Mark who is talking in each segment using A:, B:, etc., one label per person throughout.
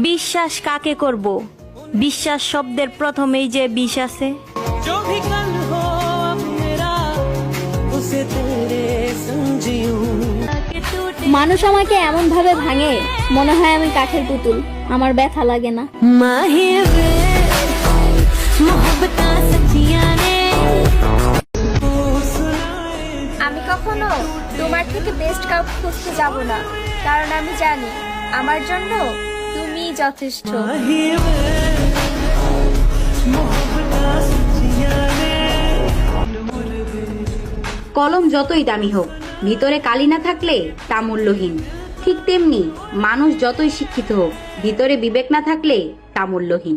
A: বিশ্বাস কাকে করব? বিশ্বাস শব্দের প্রথমেই যে বিষ আছে।
B: মানুষ আমাকে এমন ভাবে ভাঙে, মনে হয় আমি কাঠের পুতুল, আমার ব্যথা লাগে না।
C: আমি কখনো তোমার থেকে বেস্ট কাউকে খুঁজতে যাব না, কারণ আমি জানি আমার জন্য তুমিই যথেষ্ট।
D: কলম যতই দামি হোক, ভিতরে কালি না থাকলে তা মূল্যহীন। ঠিক তেমনি মানুষ যতই শিক্ষিত হোক, ভিতরে বিবেক না থাকলে তা মূল্যহীন।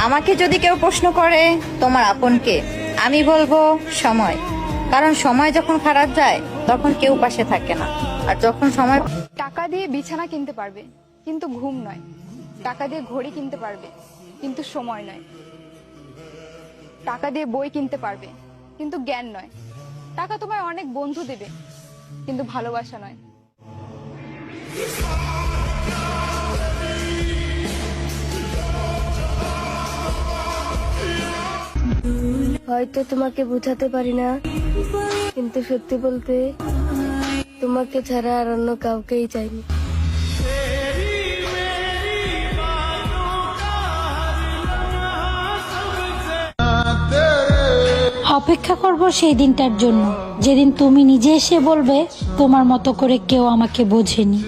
E: আমাকে যদি কেউ প্রশ্ন করে তোমার আপনকে, আমি বলবো সময়। কারণ সময় যখন খারাপ যায় তখন কেউ পাশে থাকে না, আর যখন সময়।
F: টাকা দিয়ে বিছানা কিনতে পারবে কিন্তু ঘুম নয়, টাকা দিয়ে ঘড়ি কিনতে পারবে কিন্তু সময় নয়, টাকা দিয়ে বই কিনতে পারবে কিন্তু জ্ঞান নয়, টাকা তোমায় অনেক বন্ধু দেবে কিন্তু ভালোবাসা নয়।
G: হয়তো তোমাকে বোঝাতে পারি না, কিন্তু সত্যি বলতে তোমাকে ছাড়া আর অন্য কাউকেই চাইনি।
H: অপেক্ষা করব সেই দিনটার জন্য, যেদিন তুমি নিজে এসে বলবে তোমার মতো করে কেউ আমাকে বোঝেনি।